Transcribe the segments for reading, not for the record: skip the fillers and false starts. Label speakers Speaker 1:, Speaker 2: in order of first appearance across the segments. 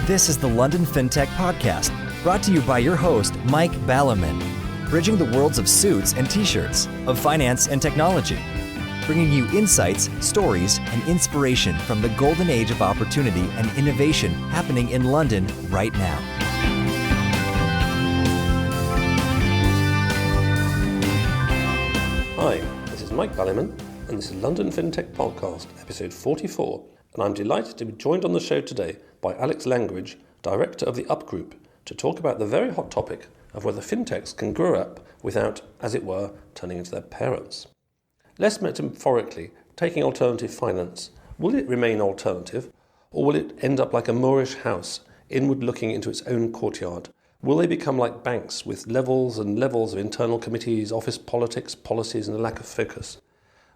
Speaker 1: This is the London Fintech Podcast, brought to you by your host, Mike Ballerman, bridging the worlds of suits and t-shirts, of finance and technology, bringing you insights, stories, and inspiration from the golden age of opportunity and innovation happening in London right now.
Speaker 2: Hi, this is Mike Ballerman, and this is London Fintech Podcast, episode 44, and I'm delighted to be joined on the show today by Alex Langridge, director of the Up Group, to talk about the very hot topic of whether fintechs can grow up without, as it were, turning into their parents. Less metaphorically, taking alternative finance, will it remain alternative, or will it end up like a Moorish house, inward looking into its own courtyard? Will they become like banks with levels and levels of internal committees, office politics, policies, and a lack of focus?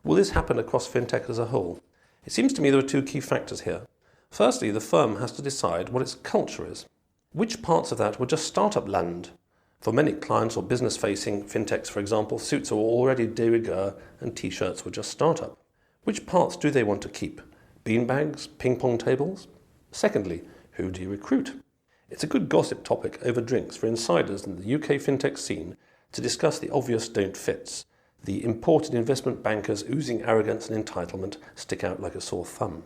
Speaker 2: Will this happen across fintech as a whole? It seems to me there are two key factors here. Firstly, the firm has to decide what its culture is. Which parts of that were just startup land? For many clients or business-facing fintechs, for example, suits are already de rigueur and t-shirts were just startup. Which parts do they want to keep? Beanbags? Ping-pong tables? Secondly, who do you recruit? It's a good gossip topic over drinks for insiders in the UK fintech scene to discuss the obvious don't fits. The imported investment bankers oozing arrogance and entitlement stick out like a sore thumb.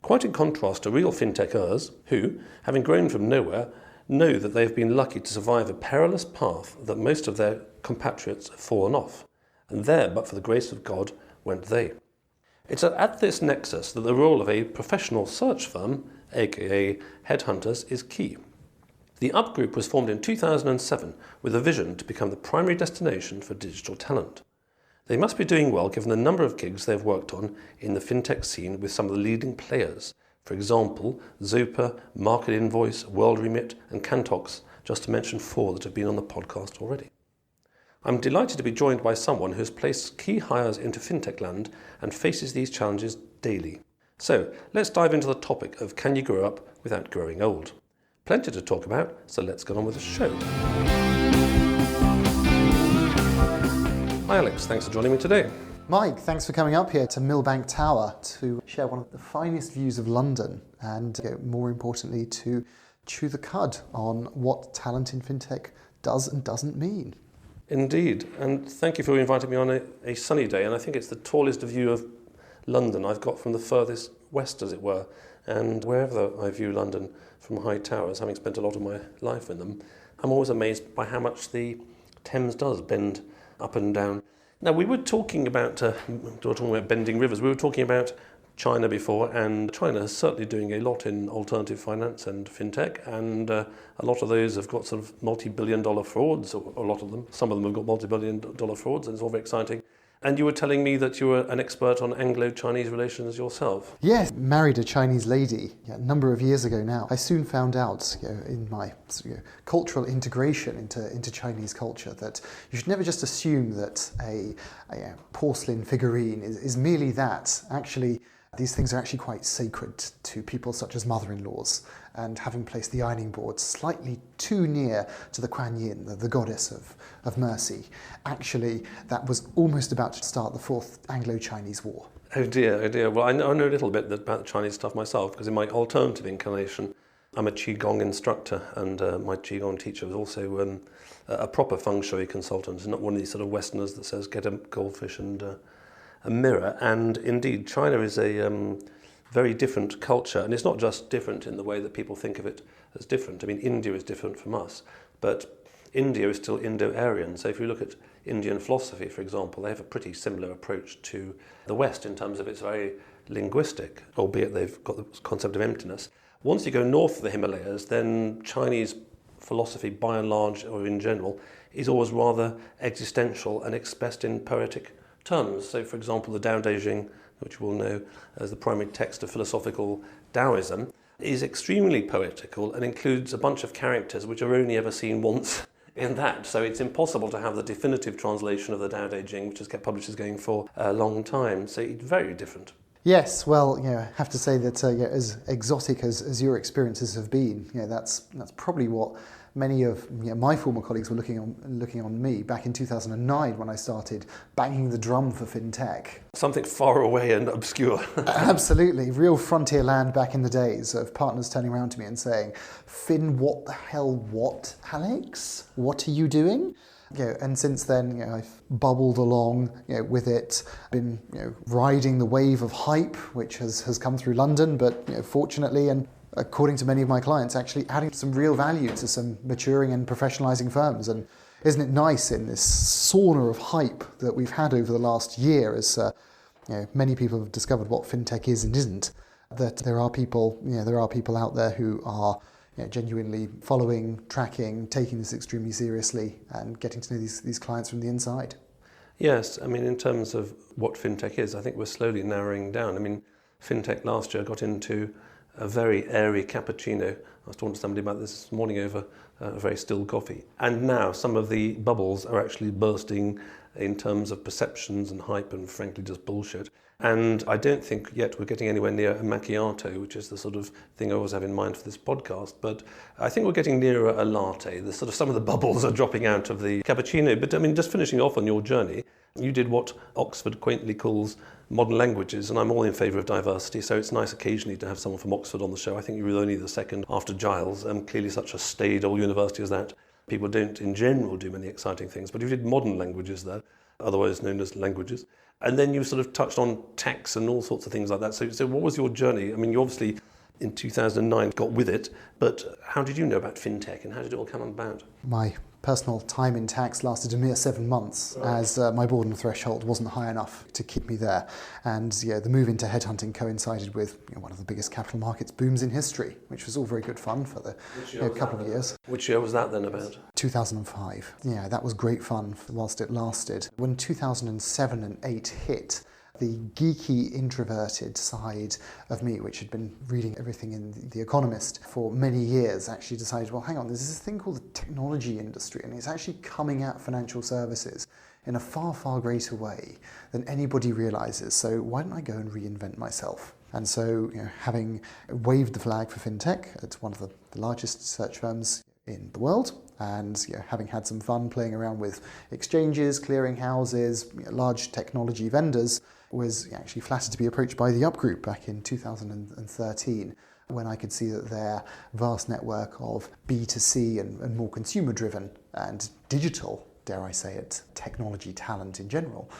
Speaker 2: Quite in contrast to real fintechers who, having grown from nowhere, know that they have been lucky to survive a perilous path that most of their compatriots have fallen off, and there, but for the grace of God, went they. It's at this nexus that the role of a professional search firm, aka headhunters, is key. The Up Group was formed in 2007 with a vision to become the primary destination for digital talent. They must be doing well given the number of gigs they've worked on in the fintech scene with some of the leading players. For example, Zopa, Market Invoice, World Remit and Cantox, just to mention four that have been on the podcast already. I'm delighted to be joined by someone who has placed key hires into fintech land and faces these challenges daily. So let's dive into the topic of can you grow up without growing old? Plenty to talk about, so let's get on with the show. Hi Alex, thanks for joining me today.
Speaker 3: Mike, thanks for coming up here to Millbank Tower to share one of the finest views of London and, more importantly, to chew the cud on what talent in fintech does and doesn't mean.
Speaker 2: Indeed, and thank you for inviting me on a sunny day, and I think it's the tallest view of London I've got from the furthest west, as it were, and wherever I view London from high towers, having spent a lot of my life in them, I'm always amazed by how much the Thames does bend up and down. Now, we were talking about bending rivers. We were talking about China before, and China is certainly doing a lot in alternative finance and fintech, and a lot of those have got sort of multi-billion-dollar frauds, or a lot of them. Some of them have got multi-billion-dollar frauds, and it's all very exciting. And you were telling me that you were an expert on Anglo-Chinese relations yourself.
Speaker 3: Yes, married a Chinese lady a number of years ago now. I soon found out in my cultural integration into Chinese culture that you should never just assume that a porcelain figurine is merely that. Actually, these things are actually quite sacred to people such as mother-in-laws, and having placed the ironing board slightly too near to the Kuan Yin, the goddess of mercy, actually that was almost about to start the Fourth Anglo-Chinese War.
Speaker 2: Oh dear. Well, I know a little bit about the Chinese stuff myself, because in my alternative incarnation, I'm a Qigong instructor, and my Qigong teacher was also a proper feng shui consultant, not one of these sort of Westerners that says get a goldfish and a mirror. And indeed, China is a very different culture, and it's not just different in the way that people think of it as different. I mean, India is different from us, but India is still Indo-Aryan. So if you look at Indian philosophy, for example, they have a pretty similar approach to the West in terms of it's very linguistic, albeit they've got the concept of emptiness. Once you go north of the Himalayas, then Chinese philosophy, by and large, or in general, is always rather existential and expressed in poetic terms. So, for example, the Tao Te Ching, which we'll know as the primary text of philosophical Taoism, is extremely poetical and includes a bunch of characters which are only ever seen once in that. So it's impossible to have the definitive translation of the Tao Te Ching, which has kept publishers going for a long time. So it's very different.
Speaker 3: Yes, well, I have to say that as exotic as your experiences have been, that's probably what many of my former colleagues were looking on me back in 2009 when I started banging the drum for fintech.
Speaker 2: Something far away and obscure.
Speaker 3: Absolutely, real frontier land back in the days of partners turning around to me and saying, "Finn, what the hell, what, Alex? What are you doing?" And since then, I've bubbled along, with it, been, riding the wave of hype, which has come through London, but fortunately, and according to many of my clients, actually adding some real value to some maturing and professionalizing firms. And isn't it nice in this sauna of hype that we've had over the last year, as many people have discovered what fintech is and isn't, that there are people out there who are genuinely following, tracking, taking this extremely seriously and getting to know these clients from the inside.
Speaker 2: Yes, I mean, in terms of what fintech is, I think we're slowly narrowing down. I mean, fintech last year got into a very airy cappuccino. I was talking to somebody about this morning over a very still coffee. And now some of the bubbles are actually bursting in terms of perceptions and hype and frankly just bullshit. And I don't think yet we're getting anywhere near a macchiato, which is the sort of thing I always have in mind for this podcast. But I think we're getting nearer a latte. The sort of some of the bubbles are dropping out of the cappuccino. But I mean, just finishing off on your journey, you did what Oxford quaintly calls modern languages, and I'm all in favour of diversity, so it's nice occasionally to have someone from Oxford on the show. I think you were only the second after Giles, and clearly such a staid old university as that. People don't, in general, do many exciting things, but you did modern languages there, otherwise known as languages. And then you sort of touched on tax and all sorts of things like that. So what was your journey? I mean, you obviously, in 2009, got with it, but how did you know about fintech, and how did it all come about?
Speaker 3: My personal time in tax lasted a mere 7 months, as my boredom threshold wasn't high enough to keep me there. And the move into headhunting coincided with one of the biggest capital markets booms in history, which was all very good fun for the couple of years.
Speaker 2: Which year was that then about?
Speaker 3: 2005. Yeah, that was great fun whilst it lasted. When 2007 and 8 hit, the geeky, introverted side of me, which had been reading everything in The Economist for many years, actually decided, well, hang on, there's this thing called the technology industry, and it's actually coming at financial services in a far, far greater way than anybody realizes. So why don't I go and reinvent myself? And so, having waved the flag for fintech, it's one of the largest search firms in the world, and having had some fun playing around with exchanges, clearing houses, large technology vendors, was actually flattered to be approached by the Up Group back in 2013, when I could see that their vast network of B2C and more consumer-driven and digital, dare I say it, technology talent in general,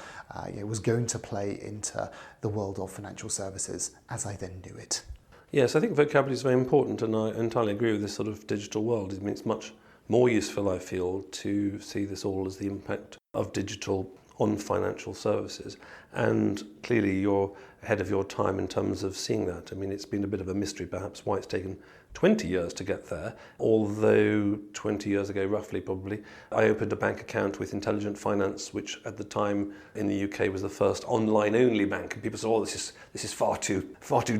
Speaker 3: was going to play into the world of financial services as I then knew it.
Speaker 2: Yes, I think vocabulary is very important, and I entirely agree with this sort of digital world. I mean, it's much more useful, I feel, to see this all as the impact of digital on financial services. And clearly you're ahead of your time in terms of seeing that. I mean, it's been a bit of a mystery perhaps why it's taken 20 years to get there, although 20 years ago, roughly probably, I opened a bank account with Intelligent Finance, which at the time in the UK was the first online-only bank. And people said, oh, this is far too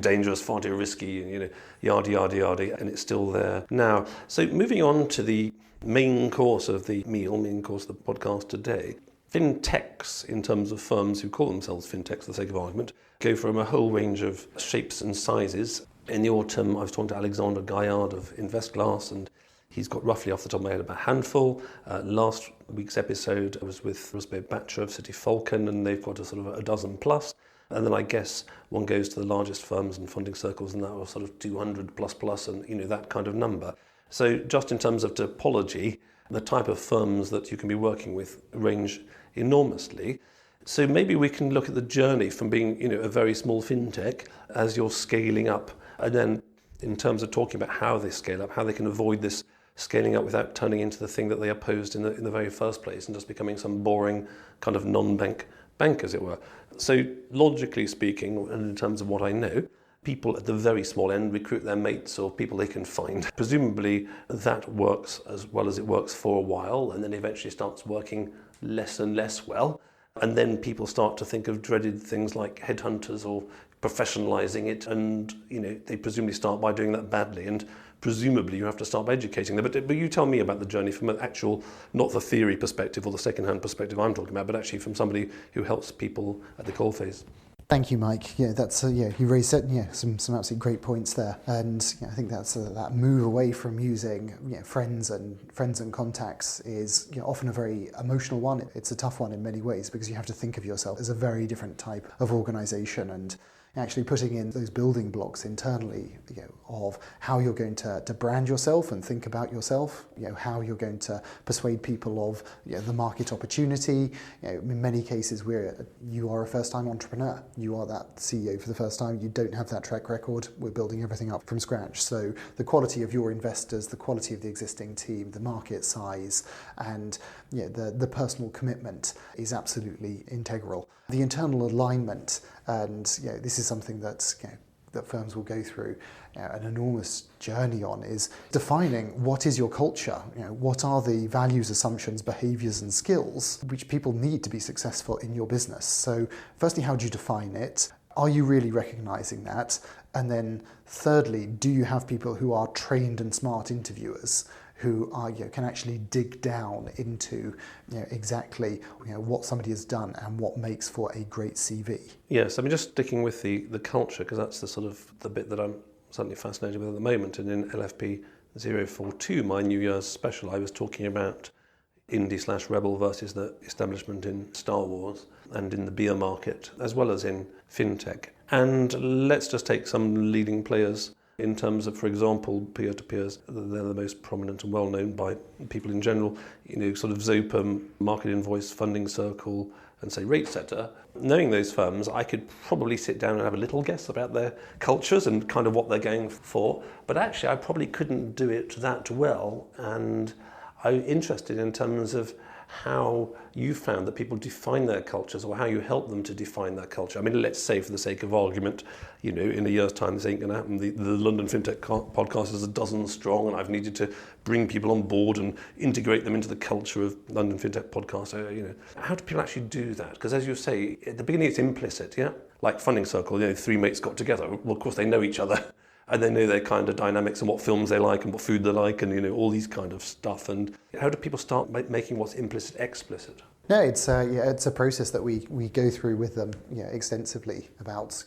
Speaker 2: dangerous, far too risky, yada, and it's still there now. So moving on to the main course of the podcast today, Fintechs, in terms of firms who call themselves fintechs for the sake of argument, go from a whole range of shapes and sizes. In the autumn, I was talking to Alexander Gaillard of InvestGlass, and he's got roughly off the top of my head about a handful. Last week's episode was with Rusbe Batcher of City Falcon, and they've got a sort of a dozen plus. And then I guess one goes to the largest firms and funding circles, and that was sort of 200 plus, and that kind of number. So just in terms of topology, the type of firms that you can be working with range enormously. So maybe we can look at the journey from being, a very small fintech as you're scaling up, and then in terms of talking about how they scale up, how they can avoid this scaling up without turning into the thing that they opposed in the very first place and just becoming some boring kind of non-bank bank, as it were. So logically speaking, and in terms of what I know, people at the very small end recruit their mates or people they can find. Presumably that works as well as it works for a while, and then eventually starts working less and less well. And then people start to think of dreaded things like headhunters or professionalizing it, and they presumably start by doing that badly, and presumably you have to start by educating them. But you tell me about the journey from an actual, not the theory perspective or the second-hand perspective I'm talking about, but actually from somebody who helps people at the coalface.
Speaker 3: Thank you, Mike. That's you raised some absolutely great points there, and I think that's that move away from using friends and contacts is often a very emotional one. It's a tough one in many ways because you have to think of yourself as a very different type of organisation, and actually putting in those building blocks internally of how you're going to brand yourself and think about yourself, how you're going to persuade people of the market opportunity. In many cases you are a first-time entrepreneur, you are that CEO for the first time, you don't have that track record, we're building everything up from scratch. So the quality of your investors, the quality of the existing team, the market size, and the personal commitment is absolutely integral. The internal alignment, and this is something that firms will go through an enormous journey on, is defining what is your culture, what are the values, assumptions, behaviours and skills which people need to be successful in your business. So firstly, how do you define it? Are you really recognising that? And then thirdly, do you have people who are trained and smart interviewers who are, can actually dig down into exactly what somebody has done and what makes for a great CV?
Speaker 2: Yes, I mean, just sticking with the culture, because that's the bit that I'm certainly fascinated with at the moment. And in LFP044, my New Year's special, I was talking about indie/rebel versus the establishment in Star Wars and in the beer market, as well as in fintech. And let's just take some leading players in terms of, for example, peer-to-peers. They're the most prominent and well-known by people in general, sort of Zopa, Market Invoice, Funding Circle, and say RateSetter. Knowing those firms, I could probably sit down and have a little guess about their cultures and kind of what they're going for, but actually I probably couldn't do it that well, and I'm interested in terms of how you found that people define their cultures, or how you help them to define their culture. I mean, let's say for the sake of argument, in a year's time this ain't going to happen. The London Fintech podcast is a dozen strong, and I've needed to bring people on board and integrate them into the culture of London Fintech podcast. So, how do people actually do that? Because as you say, at the beginning it's implicit, yeah? Like Funding Circle, three mates got together. Well, of course they know each other. And they know their kind of dynamics and what films they like and what food they like and all these kind of stuff. And how do people start making what's implicit explicit?
Speaker 3: No, it's a process that we go through with them extensively about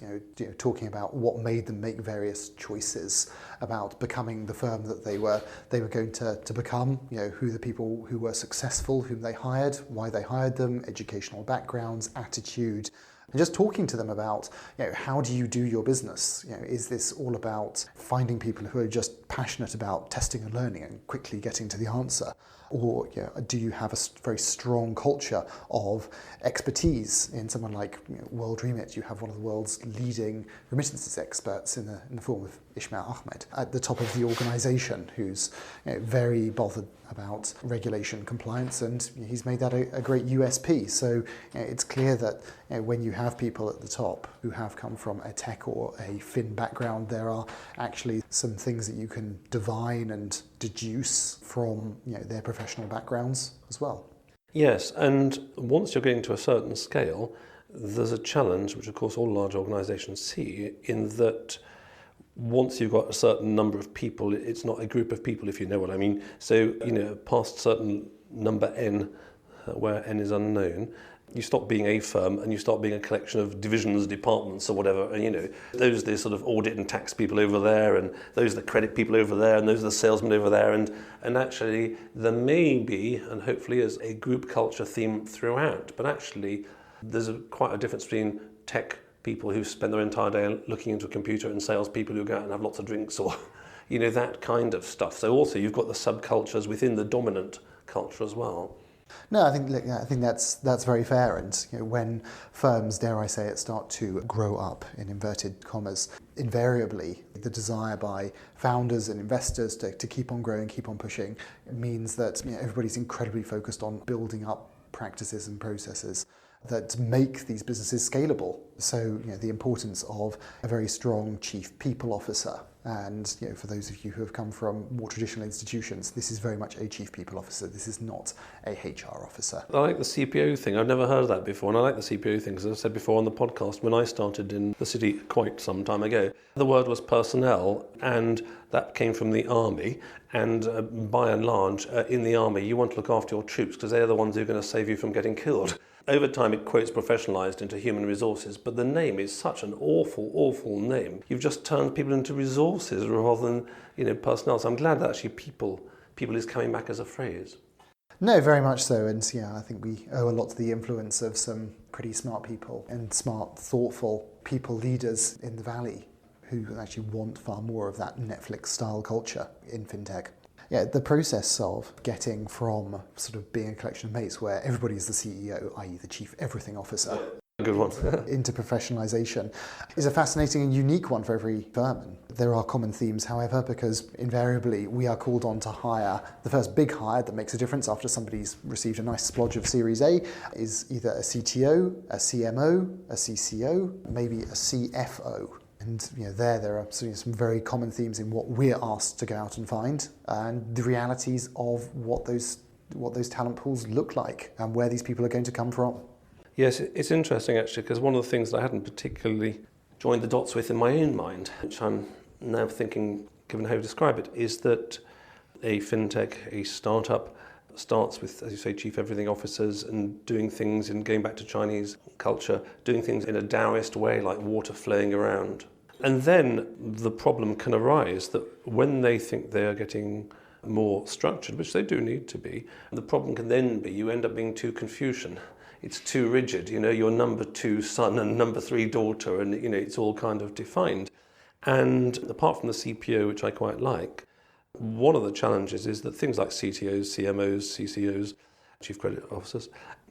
Speaker 3: talking about what made them make various choices about becoming the firm that they were going to become, who the people who were successful, whom they hired, why they hired them, educational backgrounds, attitude. And just talking to them about, how do you do your business? Is this all about finding people who are just passionate about testing and learning and quickly getting to the answer? Or do you have a very strong culture of expertise in someone like World Remit? You have one of the world's leading remittances experts in the form of Ismail Ahmed at the top of the organisation, who's very bothered about regulation compliance, and he's made that a great USP. So it's clear that when you have people at the top who have come from a tech or a fin background, there are actually some things that you can divine and deduce from their professional backgrounds as well.
Speaker 2: Yes, and once you're getting to a certain scale, there's a challenge, which of course all large organisations see, in that once you've got a certain number of people, it's not a group of people, if you know what I mean. So, past certain number N, where N is unknown, you stop being a firm and you start being a collection of divisions, departments or whatever. And, those are the sort of audit and tax people over there, and those are the credit people over there, and those are the salesmen over there. And actually, there may be, and hopefully is, a group culture theme throughout. But actually, there's quite a difference between tech people who spend their entire day looking into a computer and sales people who go out and have lots of drinks, or that kind of stuff. So also you've got the subcultures within the dominant culture as well.
Speaker 3: No, I think that's very fair. And when firms, dare I say it, start to grow up in inverted commas, invariably the desire by founders and investors to keep on growing, keep on pushing, means that everybody's incredibly focused on building up practices and processes that make these businesses scalable. So, the importance of a very strong chief people officer. And, for those of you who have come from more traditional institutions, this is very much a chief people officer. This is not a HR officer.
Speaker 2: I like the CPO thing. I've never heard of that before. And I like the CPO thing, because as I said before on the podcast, when I started in the city quite some time ago, the word was personnel, and that came from the army. And by and large, in the army, you want to look after your troops because they're the ones who are going to save you from getting killed. Over time, it quotes professionalised into human resources, but the name is such an awful, awful name. You've just turned people into resources rather than, personnel. So I'm glad that actually people is coming back as a phrase.
Speaker 3: No, very much so. And I think we owe a lot to the influence of some pretty smart people and smart, thoughtful people leaders in the Valley who actually want far more of that Netflix-style culture in fintech. Yeah, the process of getting from sort of being a collection of mates where everybody's the CEO, i.e. the chief everything officer,
Speaker 2: Good one.
Speaker 3: into professionalisation is a fascinating and unique one for every firm. And there are common themes, however, because invariably we are called on to hire. The first big hire that makes a difference after somebody's received a nice splodge of Series A is either a CTO, a CMO, a CCO, maybe a CFO. And there are some very common themes in what we're asked to go out and find, and the realities of what those talent pools look like and where these people are going to come from.
Speaker 2: Yes, it's interesting actually, because one of the things that I hadn't particularly joined the dots with in my own mind, which I'm now thinking, given how you describe it, is that a fintech, a startup, starts with, as you say, chief everything officers and doing things, in going back to Chinese culture, doing things in a Taoist way, like water flowing around. And then the problem can arise that when they think they are getting more structured, which they do need to be, the problem can then be you end up being too Confucian. It's too rigid, your number 2 son and number 3 daughter, and it's all kind of defined. And apart from the CPO, which I quite like, one of the challenges is that things like CTOs, CMOs, CCOs, chief credit officers,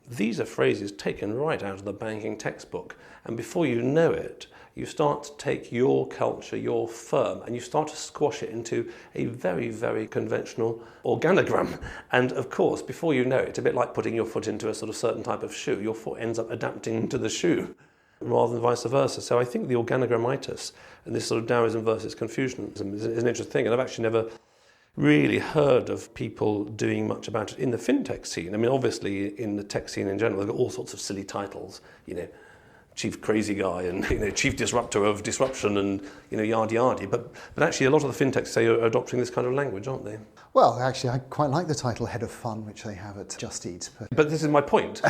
Speaker 2: these are phrases taken right out of the banking textbook. And before you know it, you start to take your culture, your firm, and you start to squash it into a very, very conventional organogram. And of course, before you know it, it's a bit like putting your foot into a sort of certain type of shoe. Your foot ends up adapting to the shoe rather than vice versa. So I think the organogramitis and this sort of Taoism versus Confucianism is an interesting thing. And I've actually never really heard of people doing much about it in the fintech scene. I mean, obviously in the tech scene in general, they've got all sorts of silly titles, chief crazy guy and chief disruptor of disruption and yada yada. But actually a lot of the fintechs say are adopting this kind of language, aren't they?
Speaker 3: Well, actually, I quite like the title Head of Fun, which they have at Just Eat.
Speaker 2: But this is my point.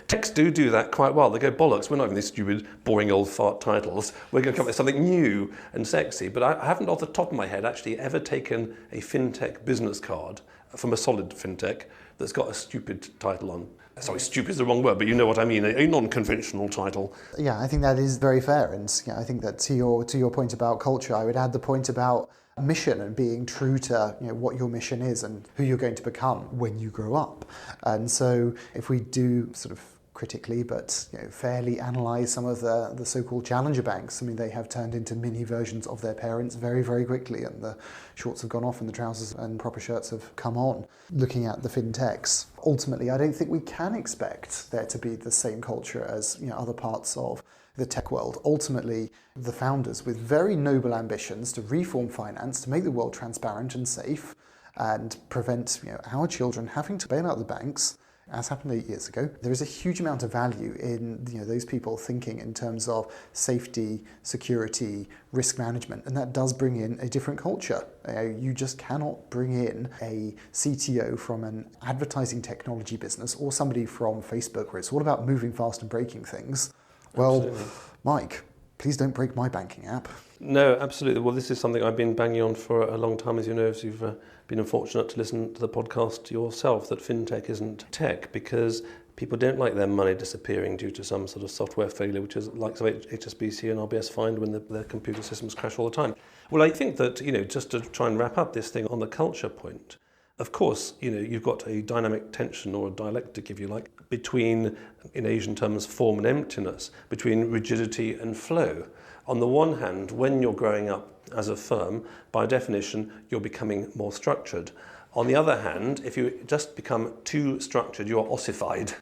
Speaker 2: Techs do that quite well. They go, bollocks, we're not having these stupid, boring old fart titles. We're going to come up with something new and sexy. But I haven't, off the top of my head, actually ever taken a fintech business card from a solid fintech that's got a stupid title on. Sorry, stupid is the wrong word, but you know what I mean, a non-conventional title.
Speaker 3: Yeah, I think that is very fair. And I think that to your point about culture, I would add the point about mission and being true to what your mission is and who you're going to become when you grow up. And so if we do sort of critically but fairly analyse some of the so-called challenger banks, I mean, they have turned into mini versions of their parents very, very quickly, and the shorts have gone off and the trousers and proper shirts have come on. Looking at the fintechs, ultimately I don't think we can expect there to be the same culture as other parts of the tech world. Ultimately, the founders with very noble ambitions to reform finance, to make the world transparent and safe, and prevent our children having to bail out the banks, as happened 8 years ago. There is a huge amount of value in those people thinking in terms of safety, security, risk management, and that does bring in a different culture. You just cannot bring in a CTO from an advertising technology business or somebody from Facebook where it's all about moving fast and breaking things. Well, absolutely. Mike, please don't break my banking app.
Speaker 2: No, absolutely. Well, this is something I've been banging on for a long time, as you know, if you've been unfortunate to listen to the podcast yourself, that fintech isn't tech, because people don't like their money disappearing due to some sort of software failure, which is like HSBC and RBS find when their computer systems crash all the time. Well, I think that, just to try and wrap up this thing on the culture point, of course, you've got a dynamic tension or a dialectic, if you like, between, in Asian terms, form and emptiness, between rigidity and flow. On the one hand, when you're growing up as a firm, by definition, you're becoming more structured. On the other hand, if you just become too structured, you're ossified,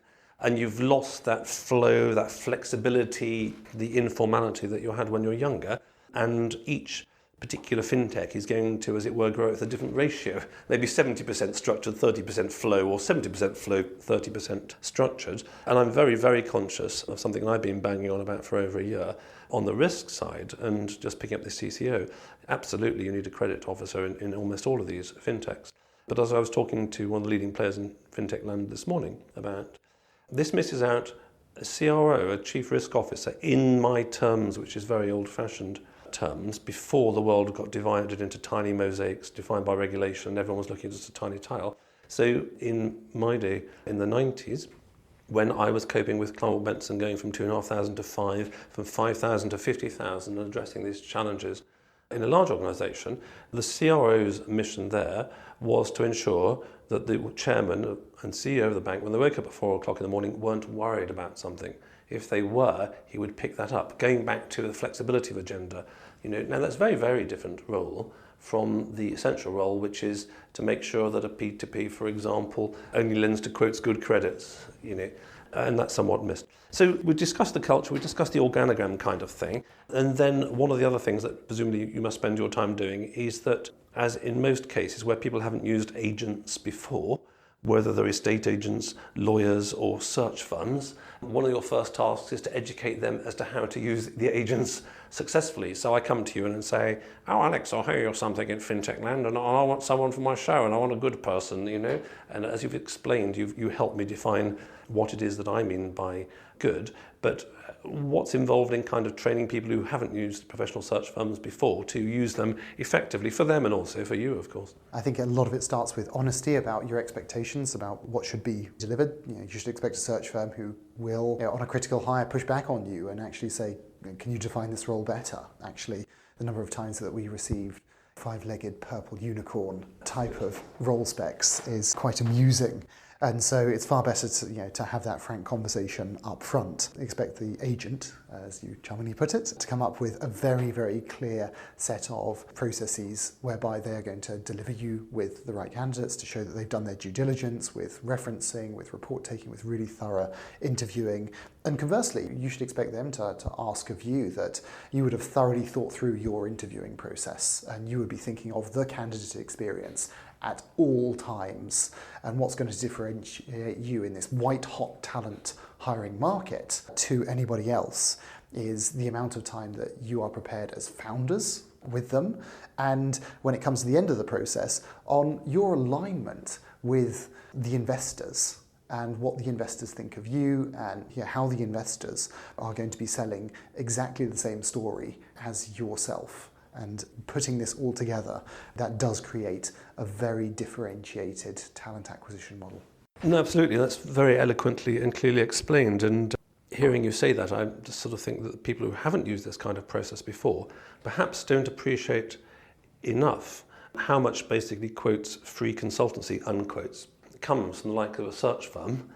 Speaker 2: and you've lost that flow, that flexibility, the informality that you had when you're younger, and each particular fintech is going to, as it were, grow at a different ratio. Maybe 70% structured, 30% flow, or 70% flow, 30% structured. And I'm very, very conscious of something I've been banging on about for over a year on the risk side, and just picking up the CCO. Absolutely, you need a credit officer in almost all of these fintechs. But as I was talking to one of the leading players in fintech land this morning about, this misses out A CRO, a Chief Risk Officer, in my terms, which is very old-fashioned terms, before the world got divided into tiny mosaics defined by regulation and everyone was looking at just a tiny tile. So in my day, in the 90s, when I was coping with Climate Benson going from 2,500 to 5, from 5,000 to 50,000 and addressing these challenges, in a large organisation, the CRO's mission there was to ensure that the chairman and CEO of the bank, when they woke up at 4 o'clock in the morning, weren't worried about something. If they were, he would pick that up. Going back to the flexibility of agenda, now that's a very, very different role from the essential role, which is to make sure that a P2P, for example, only lends to quotes good credits, and that's somewhat missed. So we discussed the culture, we discussed the organogram kind of thing, and then one of the other things that presumably you must spend your time doing is that, as in most cases where people haven't used agents before, whether they're estate agents, lawyers or search firms, one of your first tasks is to educate them as to how to use the agents successfully. So I come to you and say, oh Alex, I hear you're something in fintech land and I want someone for my show and I want a good person, And as you've explained, you helped me define what it is that I mean by good. But what's involved in kind of training people who haven't used professional search firms before to use them effectively for them and also for you, of course?
Speaker 3: I think a lot of it starts with honesty about your expectations, about what should be delivered. You should expect a search firm who will, on a critical hire, push back on you and actually say, can you define this role better? Actually, the number of times that we received five-legged purple unicorn type of role specs is quite amusing. And so it's far better to have that frank conversation up front. Expect the agent, as you charmingly put it, to come up with a very, very clear set of processes whereby they're going to deliver you with the right candidates to show that they've done their due diligence with referencing, with report taking, with really thorough interviewing. And conversely, you should expect them to ask of you that you would have thoroughly thought through your interviewing process and you would be thinking of the candidate experience at all times. And what's going to differentiate you in this white-hot talent hiring market to anybody else is the amount of time that you are prepared as founders with them. And when it comes to the end of the process, on your alignment with the investors and what the investors think of you and how the investors are going to be selling exactly the same story as yourself. And putting this all together, that does create a very differentiated talent acquisition model.
Speaker 2: No, absolutely. That's very eloquently and clearly explained. And hearing you say that, I just sort of think that people who haven't used this kind of process before perhaps don't appreciate enough how much basically quotes free consultancy, unquotes, comes from the like of a search firm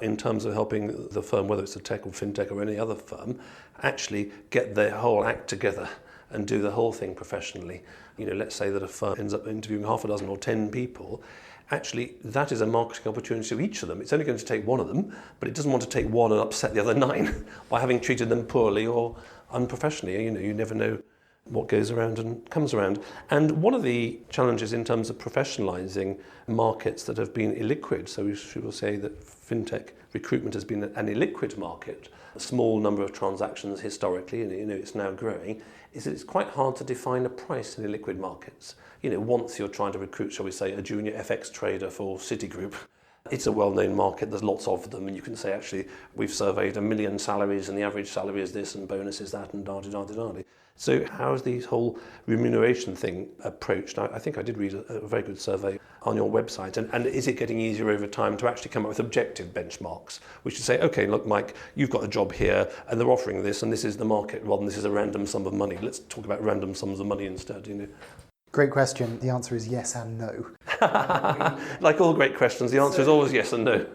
Speaker 2: in terms of helping the firm, whether it's a tech or fintech or any other firm, actually get their whole act together and do the whole thing professionally. Let's say that a firm ends up interviewing half a dozen or 10 people. Actually, that is a marketing opportunity to each of them. It's only going to take one of them, but it doesn't want to take one and upset the other 9 by having treated them poorly or unprofessionally. You never know what goes around and comes around. And one of the challenges in terms of professionalising markets that have been illiquid, so we should say that fintech recruitment has been an illiquid market, a small number of transactions historically, and it's now growing, is that it's quite hard to define a price in illiquid markets. Once you're trying to recruit, shall we say, a junior FX trader for Citigroup, it's a well-known market, there's lots of them, and you can say, actually, we've surveyed 1 million salaries and the average salary is this and bonus is that and da-da-da-da-da. So how is the whole remuneration thing approached? I think I did read a very good survey on your website. And is it getting easier over time to actually come up with objective benchmarks? We should say, okay, look, Mike, you've got a job here and they're offering this and this is the market rather than this is a random sum of money. Let's talk about random sums of money instead,
Speaker 3: Great question. The answer is yes and no.
Speaker 2: Like all great questions, the answer is always yes and no.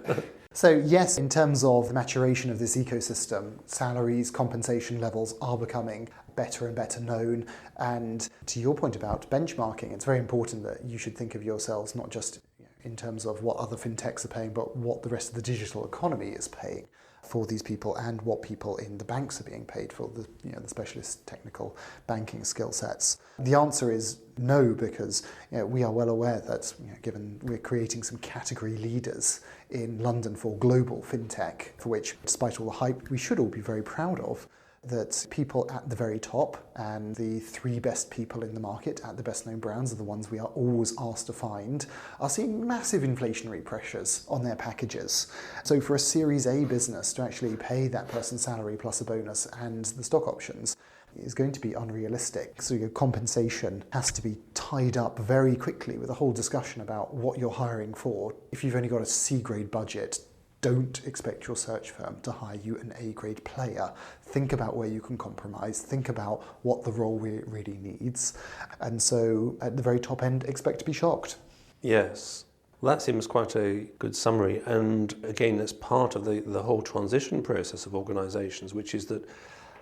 Speaker 3: So yes, in terms of the maturation of this ecosystem, salaries, compensation levels are becoming better and better known. And to your point about benchmarking, it's very important that you should think of yourselves not just in terms of what other fintechs are paying, but what the rest of the digital economy is paying for these people and what people in the banks are being paid for the specialist technical banking skill sets. The answer is no, because we are well aware that given we're creating some category leaders in London for global fintech, for which, despite all the hype, we should all be very proud of. that people at the very top and the 3 best people in the market at the best known brands are the ones we are always asked to find, are seeing massive inflationary pressures on their packages. So for a Series A business to actually pay that person's salary plus a bonus and the stock options is going to be unrealistic. So your compensation has to be tied up very quickly with a whole discussion about what you're hiring for. If you've only got a C-grade budget, don't expect your search firm to hire you an A-grade player. Think about where you can compromise. Think about what the role really needs. And so at the very top end, expect to be shocked.
Speaker 2: Yes. Well, that seems quite a good summary. And again, that's part of the whole transition process of organisations, which is that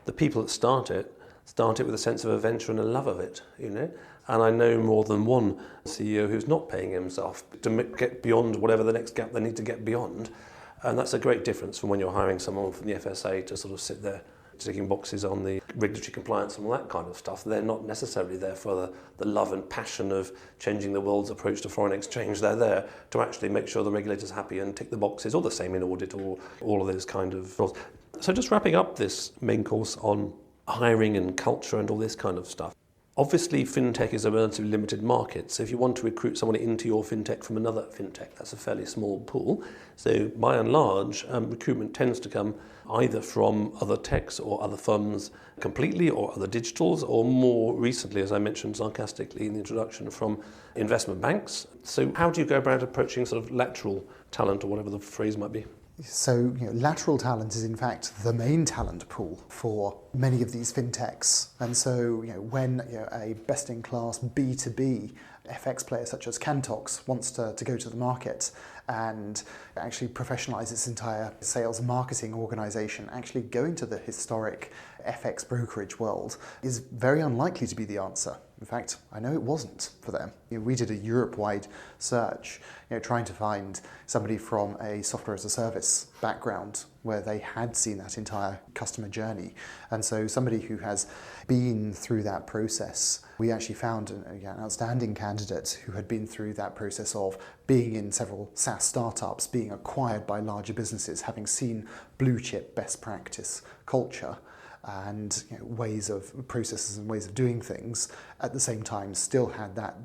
Speaker 2: the people that start it with a sense of adventure and a love of it, And I know more than one CEO who's not paying himself to get beyond whatever the next gap they need to get beyond. And that's a great difference from when you're hiring someone from the FSA to sort of sit there ticking boxes on the regulatory compliance and all that kind of stuff. They're not necessarily there for the love and passion of changing the world's approach to foreign exchange. They're there to actually make sure the regulator's happy and tick the boxes, or the same in audit, or all of those kind of roles. So just wrapping up this main course on hiring and culture and all this kind of stuff. Obviously, fintech is a relatively limited market, so if you want to recruit someone into your fintech from another fintech, that's a fairly small pool. So by and large, recruitment tends to come either from other techs or other firms completely, or other digitals, or more recently, as I mentioned sarcastically in the introduction, from investment banks. So how do you go about approaching sort of lateral talent, or whatever the phrase might be?
Speaker 3: So lateral talent is in fact the main talent pool for many of these fintechs. And so when a best-in-class B2B FX player such as Cantox wants to go to the market and actually professionalize its entire sales and marketing organization, actually going to the historic FX brokerage world is very unlikely to be the answer. In fact, I know it wasn't for them. We did a Europe-wide search, trying to find somebody from a software as a service background where they had seen that entire customer journey. And so somebody who has been through that process, we actually found an outstanding candidate who had been through that process of being in several SaaS startups, being acquired by larger businesses, having seen blue chip best practice culture and ways of processes and ways of doing things, at the same time still had that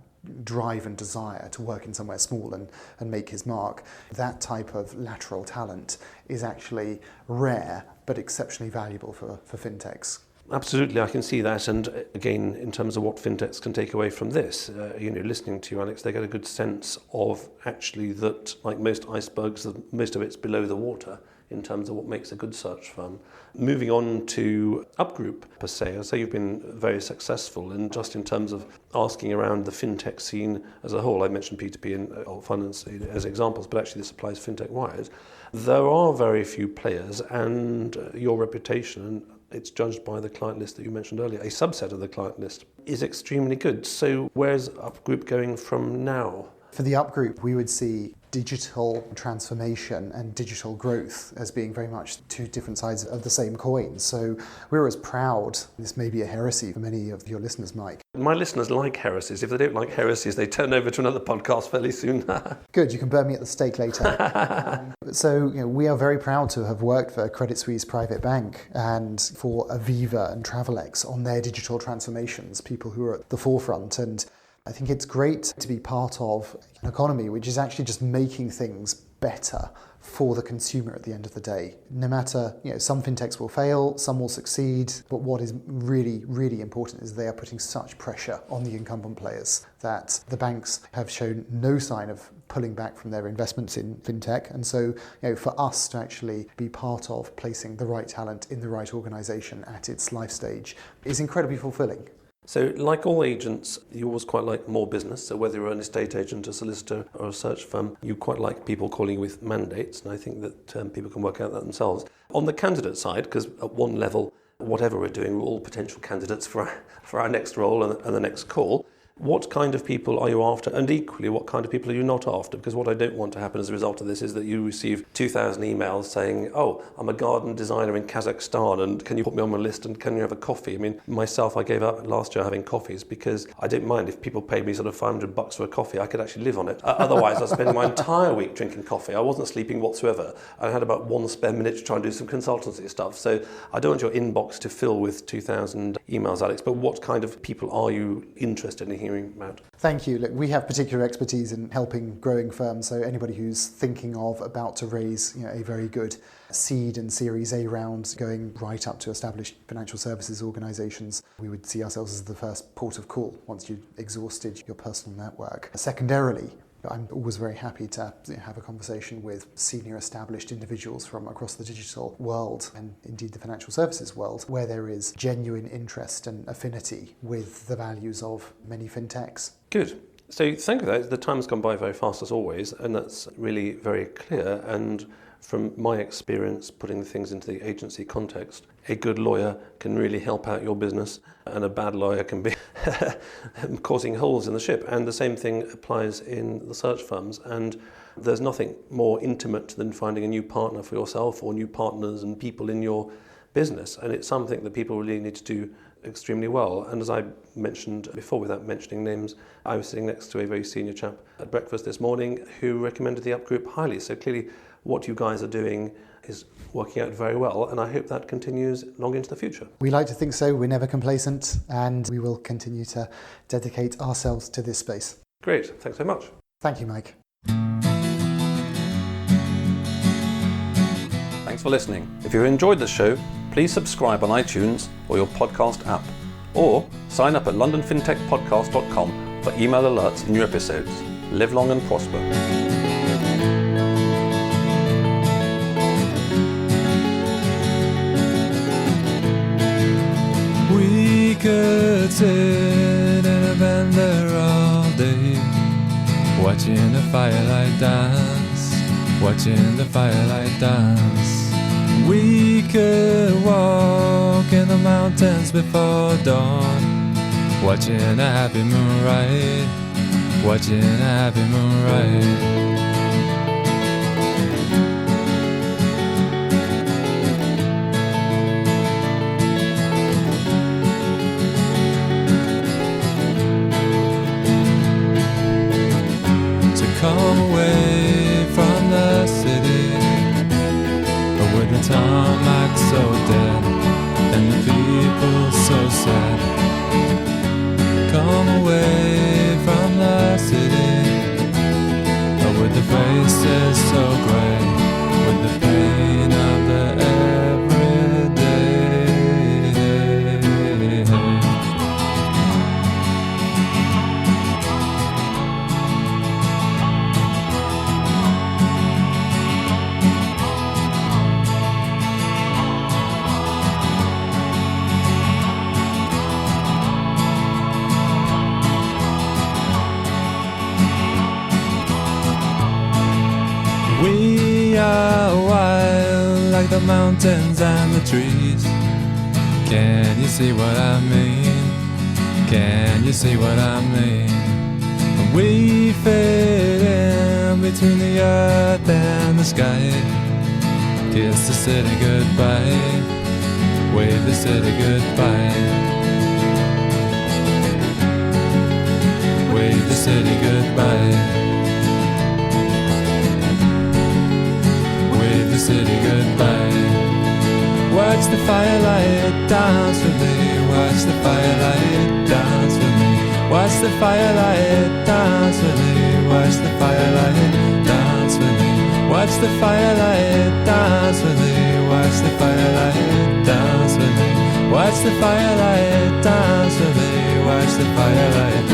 Speaker 3: drive and desire to work in somewhere small and make his mark. That type of lateral talent is actually rare but exceptionally valuable for fintechs.
Speaker 2: Absolutely, I can see that. And again, in terms of what fintechs can take away from this, listening to you, Alex, they get a good sense of actually that, like most icebergs, most of it's below the water in terms of what makes a good search firm. Moving on to Upgroup per se, I say you've been very successful, and just in terms of asking around the fintech scene as a whole, I mentioned P2P and AltFis as examples, but actually this applies fintech-wise. There are very few players, and your reputation, it's judged by the client list that you mentioned earlier, a subset of the client list, is extremely good. So where's Upgroup going from now?
Speaker 3: For the Upgroup, we would see digital transformation and digital growth as being very much two different sides of the same coin. So we're as proud, this may be a heresy for many of your listeners, Mike.
Speaker 2: My listeners like heresies. If they don't like heresies, they turn over to another podcast fairly soon.
Speaker 3: Good, you can burn me at the stake later. So we are very proud to have worked for Credit Suisse Private Bank and for Aviva and Travelex on their digital transformations, people who are at the forefront. And I think it's great to be part of an economy which is actually just making things better for the consumer at the end of the day. No matter, some fintechs will fail, some will succeed, but what is really, really important is they are putting such pressure on the incumbent players that the banks have shown no sign of pulling back from their investments in fintech. And so, for us to actually be part of placing the right talent in the right organisation at its life stage is incredibly fulfilling.
Speaker 2: So like all agents, you always quite like more business. So whether you're an estate agent, a solicitor or a search firm, you quite like people calling you with mandates. And I think that people can work out that themselves. On the candidate side, because at one level, whatever we're doing, we're all potential candidates for our next role and the next call. What kind of people are you after? And equally, what kind of people are you not after? Because what I don't want to happen as a result of this is that you receive 2,000 emails saying, oh, I'm a garden designer in Kazakhstan and can you put me on my list and can you have a coffee? I mean, myself, I gave up last year having coffees because I don't mind if people paid me sort of $500 for a coffee, I could actually live on it. Otherwise, I was spending my entire week drinking coffee. I wasn't sleeping whatsoever. I had about one spare minute to try and do some consultancy stuff. So I don't want your inbox to fill with 2,000 emails, Alex, but what kind of people are you interested in hearing about?
Speaker 3: Thank you. Look, we have particular expertise in helping growing firms, so anybody who's thinking of about to raise a very good seed and Series A round going right up to established financial services organisations, we would see ourselves as the first port of call once you've exhausted your personal network. Secondarily, I'm always very happy to have a conversation with senior established individuals from across the digital world and indeed the financial services world where there is genuine interest and affinity with the values of many fintechs.
Speaker 2: Good. So thank you for that. The time has gone by very fast as always, and that's really very clear. And from my experience putting things into the agency context, a good lawyer can really help out your business and a bad lawyer can be causing holes in the ship. And the same thing applies in the search firms. And there's nothing more intimate than finding a new partner for yourself or new partners and people in your business. And it's something that people really need to do extremely well. And as I mentioned before, without mentioning names, I was sitting next to a very senior chap at breakfast this morning who recommended the Up Group highly. So clearly what you guys are doing is working out very well, and I hope that continues long into the future.
Speaker 3: We like to think so. We're never complacent, and we will continue to dedicate ourselves to this space.
Speaker 2: Great. Thanks so much.
Speaker 3: Thank you, Mike.
Speaker 2: Thanks for listening. If you enjoyed the show, please subscribe on iTunes or your podcast app, or sign up at londonfintechpodcast.com for email alerts on new episodes. Live long and prosper.
Speaker 4: We could sit in a bender all day, watching the firelight dance, watching the firelight dance. We could walk in the mountains before dawn, watching a happy moonrise, watching a happy moonrise. Come away from the city, with the tarmac so dead and the people so sad. Come away from the city, with the faces so grey, with the pain of the everyday. We are wild like the mountains and the trees. Can you see what I mean? Can you see what I mean? We fit in between the earth and the sky. Kiss the city goodbye, wave the city goodbye, wave the city goodbye. The city goodbye. Watch the firelight dance with me. Watch the firelight dance with me. Watch the firelight dance with me. Watch the firelight dance with me. Watch the firelight dance with me. Watch the firelight dance with me. Watch the firelight dance with me. Watch the firelight.